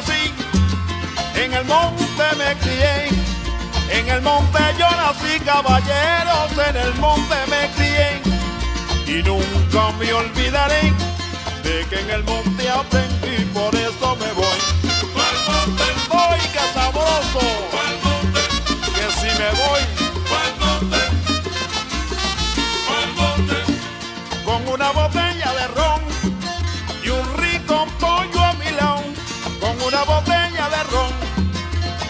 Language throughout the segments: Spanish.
nací, en el monte me crié, en el monte yo nací, caballeros, en el monte me crié. Y nunca me olvidaré de que en el monte aprendí, por eso me voy. Pa'l monte, ¡Ay, qué sabroso! pa'l monte, Que si me voy pa'l monte, pa'l monte. con una botella de ron y un rico pollo a mi lado, con una botella de ron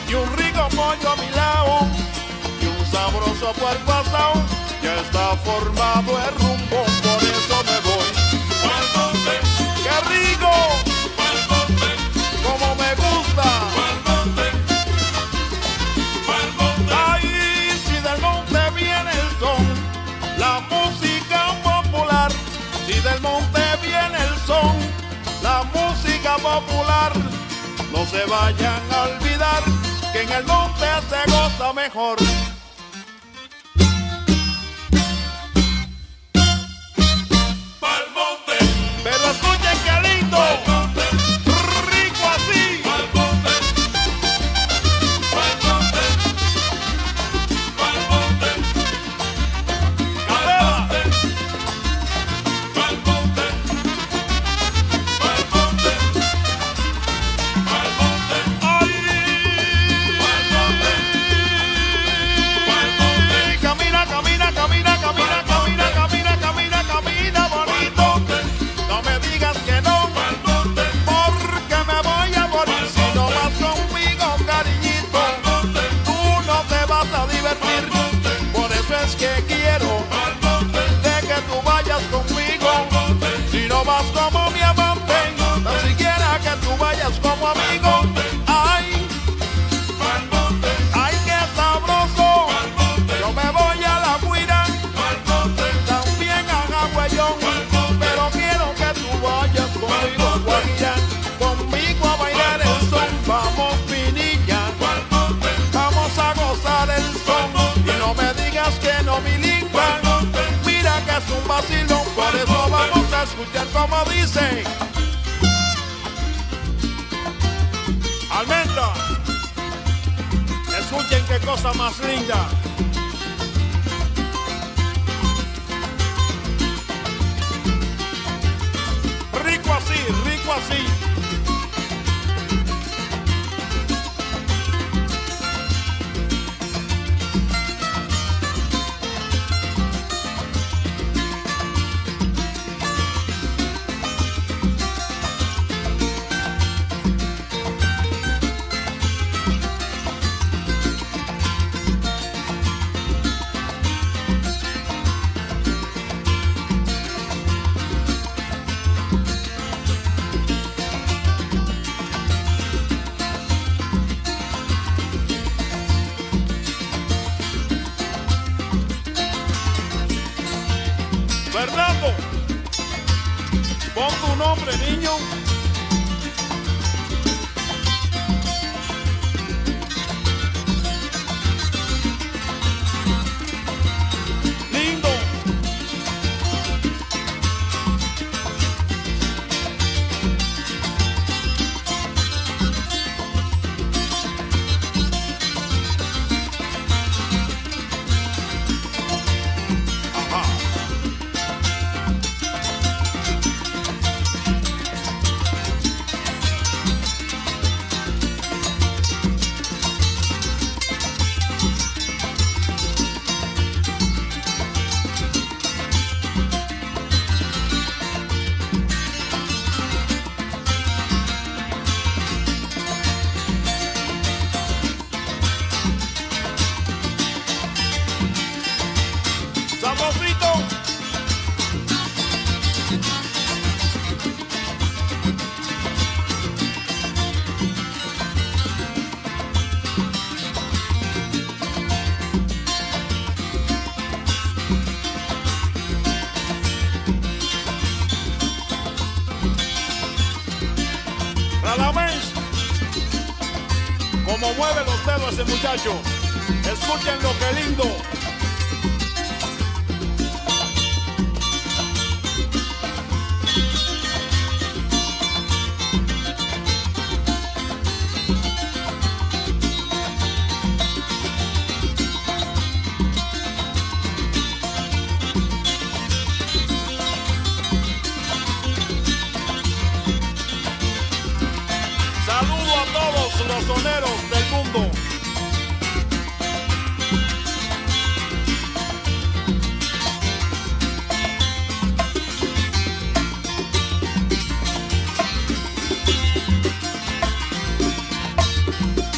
y un rico pollo a mi lado, y un sabroso puerco asado, ya está formado el rumbo, por eso me voy. Pa'l monte, ¡Qué rico! pa'l monte, ¡Como me gusta! pa'l monte, pa'l monte. ¡Ay, si del monte viene el son, la música popular! Si del monte viene el son, la música popular, no se vayan a olvidar que en el monte se goza mejor. Pa'l monte, Pero escuchen qué lindo, pa'l monte, rico así. pa'l monte, pa'l monte, pa'l monte, Capela. pa'l monte, pa'l monte, pa'l monte, ¡Ay! pa'l monte, pa'l monte. Camina, camina, camina, camina, camina, camina, camina, camina bonito. No me digas que no, Pa'l monte, porque me voy a morir si no vas conmigo, cariñito. pa'l monte, Tú no te vas a divertir, por eso es que quiero pa'l monte, de que tú vayas conmigo. Si no vas como mi amante, tan siquiera que tú vayas como amigo. Ay, pa'l monte, ay, qué sabroso. pa'l monte, Yo me voy a la Guira, pa'l monte, también a Agüeyón, pero quiero que tú vayas conmigo, Guajira, conmigo a bailar el son. Vamos, mi niña, pa'l monte, vamos a gozar el son. Y no me digas que no, mi linda, mira que es un vacilón, por eso vamos a escuchar como dice. Almendra, escuchen qué cosa más linda. Rico así, rico así. Fernando, pon tu nombre, niño. Lindo. Ajá. Sabrosito. Radamés, como mueve los dedos ese muchacho. Escuchen lo que lindo. los soneros del mundo.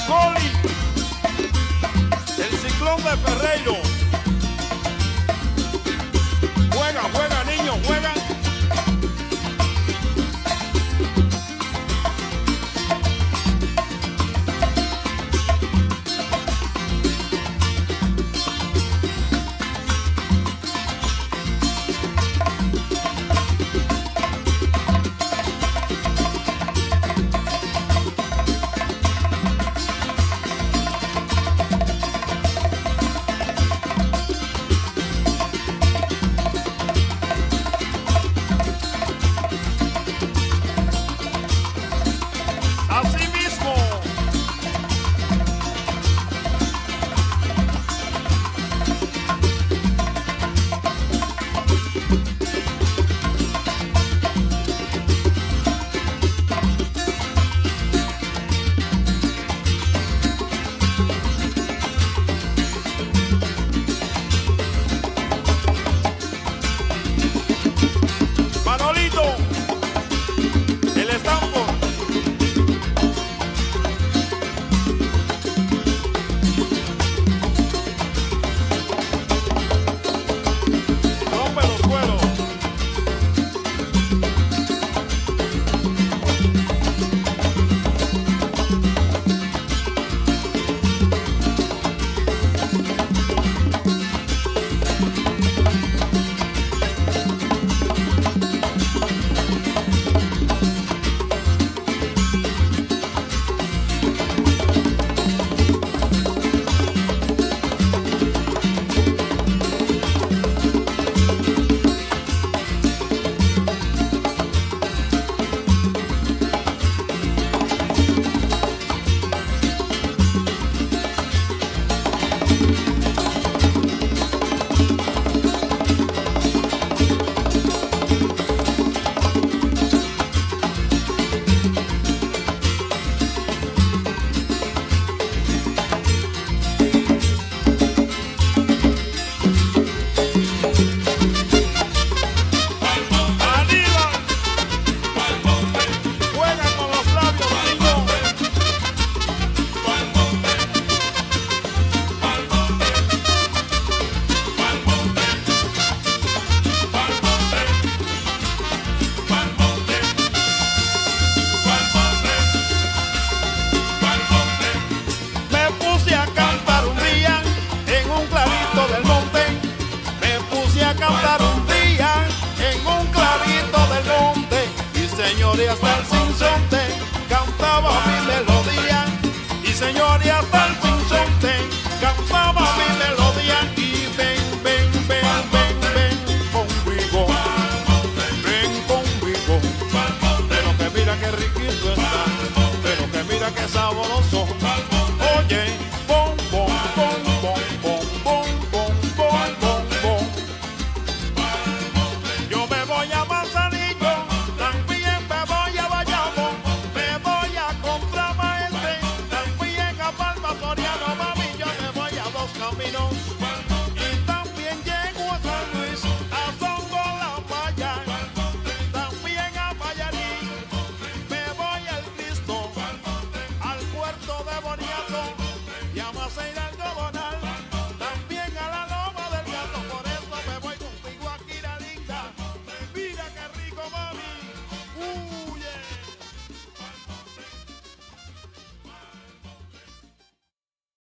Coli, el ciclón de Ferreiro. Juega, juega, niños, juega. Así mismo. Manolito, el estampo. Rompe los cueros. Aníbal, juega con los labios, niños. Me puse a cantar un día en un clarito del monte. Me puse a cantar un día en un clarito del monte. Y señores, hasta el cielo